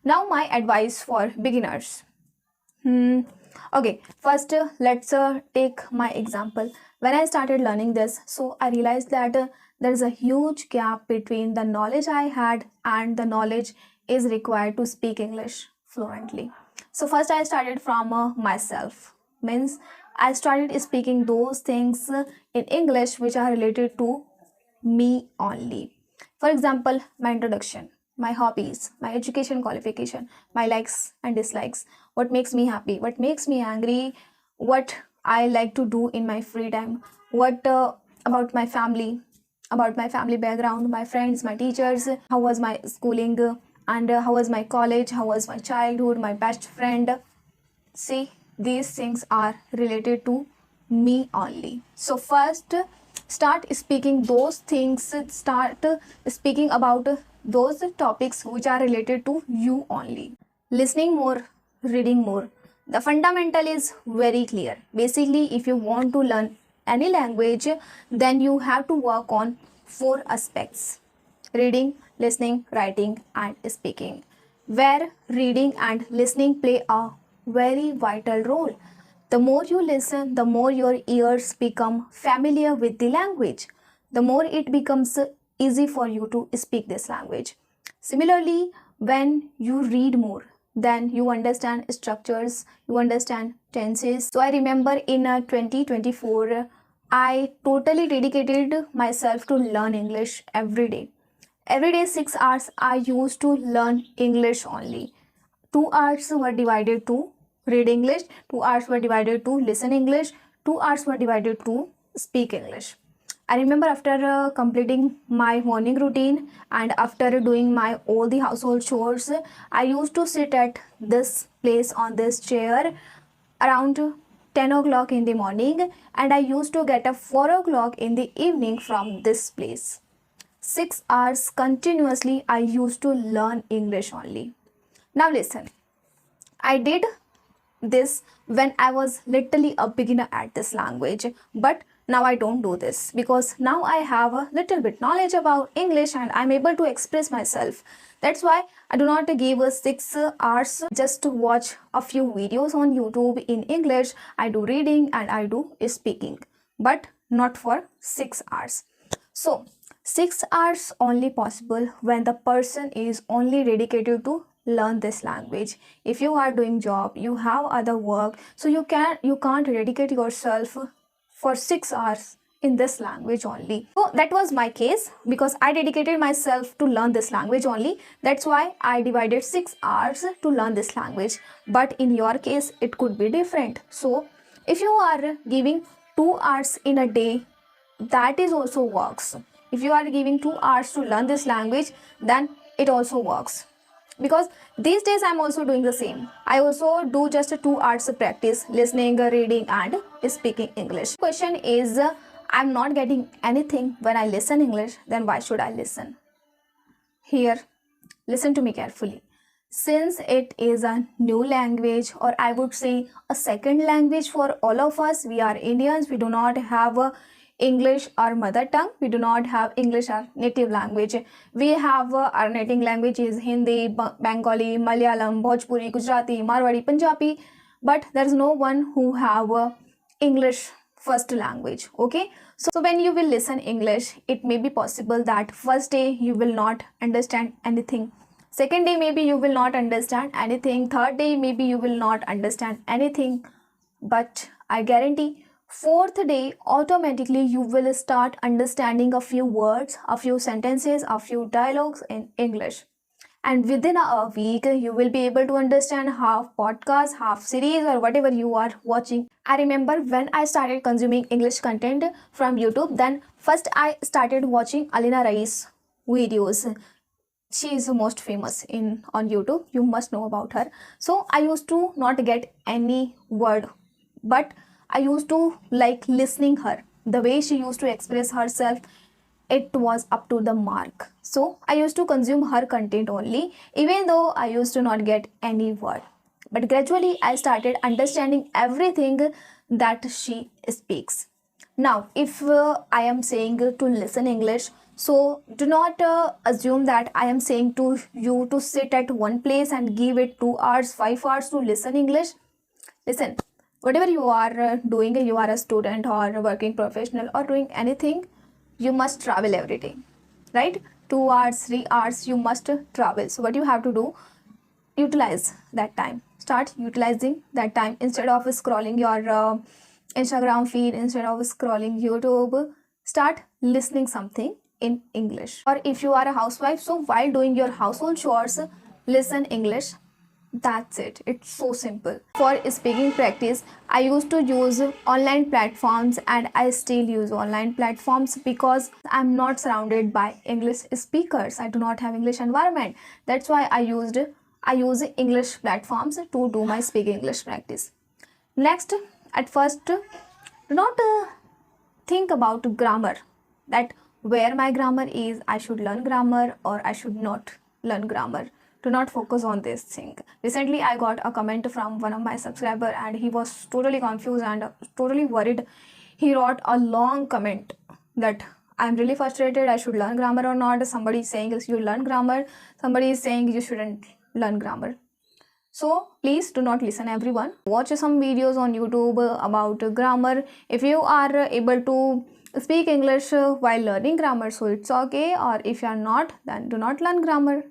Now my advice for beginners. Okay, first let's take my example. When I started learning this, so I realized that there is a huge gap between the knowledge I had and the knowledge is required to speak English fluently. So first I started from myself. Means I started speaking those things in English which are related to me only. For example, my introduction, my hobbies, my education qualification, my likes and dislikes, what makes me happy, what makes me angry, what I like to do in my free time, what about my family background, my friends, my teachers, how was my schooling, and how was my college, how was my childhood, my best friend. See, these things are related to me only. So first start speaking those things, start speaking about those topics which are related to you only. Listening more, reading more. The fundamental is very clear. Basically, if you want to learn any language, then you have to work on four aspects: reading, listening, writing, and speaking, where reading and listening play a very vital role. The more you listen, the more your ears become familiar with the language, the more it becomes easy for you to speak this language. Similarly, when you read more, then you understand structures, you understand tenses. So I remember in 2024, I totally dedicated myself to learn English every day. Every day, 6 hours, I used to learn English only. 2 hours were divided to read English, 2 hours were divided to listen English, 2 hours were divided to speak English. I remember after completing my morning routine and after doing my all the household chores, I used to sit at this place on this chair around 10 o'clock in the morning, and I used to get up 4 o'clock in the evening from this place. 6 hours continuously I used to learn English only. Now listen, I did this when I was literally a beginner at this language, but now I don't do this because now I have a little bit knowledge about English and I'm able to express myself. That's why I do not give 6 hours just to watch a few videos on YouTube in English. I do reading and I do speaking, but not for 6 hours. So 6 hours only possible when the person is only dedicated to learn this language. If you are doing job, you have other work, so you can't dedicate yourself for 6 hours in this language only. So that was my case because I dedicated myself to learn this language only. That's why I divided 6 hours to learn this language. But in your case, it could be different. So if you are giving 2 hours in a day, that is also works. If you are giving 2 hours to learn this language, then it also works. Because these days I'm also doing the same. I also do just 2 hours of practice listening, reading and speaking English. Question is, I'm not getting anything when I listen English, then why should I listen? Here, listen to me carefully. Since it is a new language, or I would say a second language for all of us, we are Indians, we do not have English our mother tongue, we do not have English our native language. We have our native language is Hindi, Bengali, Malayalam, Bhojpuri, Gujarati, Marwari, Punjabi, but there is no one who have English first language. Okay, so when you will listen English, it may be possible that first day you will not understand anything, second day maybe you will not understand anything, third day maybe you will not understand anything, but I guarantee fourth day automatically you will start understanding a few words, a few sentences, a few dialogues in English. And within a week, you will be able to understand half podcast, half series, or whatever you are watching. I remember when I started consuming English content from YouTube, then first I started watching Alina Rais videos. She is the most famous on YouTube. You must know about her. So I used to not get any word, but I used to like listening her. The way she used to express herself, it was up to the mark. So I used to consume her content only, even though I used to not get any word. But gradually I started understanding everything that she speaks. Now, if I am saying to listen English, So do not assume that I am saying to you to sit at one place and give it 2 hours, 5 hours to listen English. Listen, whatever you are doing, you are a student or a working professional or doing anything, you must travel every day, right? 2 hours, 3 hours, you must travel. So what you have to do, utilize that time. Start utilizing that time instead of scrolling your Instagram feed, instead of scrolling YouTube. Start listening something in English. Or if you are a housewife, so while doing your household chores, listen English. That's it. It's so simple. For speaking practice, I used to use online platforms and I still use online platforms because I'm not surrounded by English speakers. I do not have English environment. That's why I use English platforms to do my speaking English practice. Next, at first, do not think about grammar, that where my grammar is, I should learn grammar or I should not learn grammar. Do not focus on this thing. Recently I got a comment from one of my subscriber and he was totally confused and totally worried. He wrote a long comment that I'm really frustrated, I should learn grammar or not. Somebody is saying you should learn grammar, somebody is saying you shouldn't learn grammar. So please do not listen everyone. Watch some videos on YouTube about grammar. If you are able to speak English while learning grammar, so it's okay. Or if you are not, then do not learn grammar.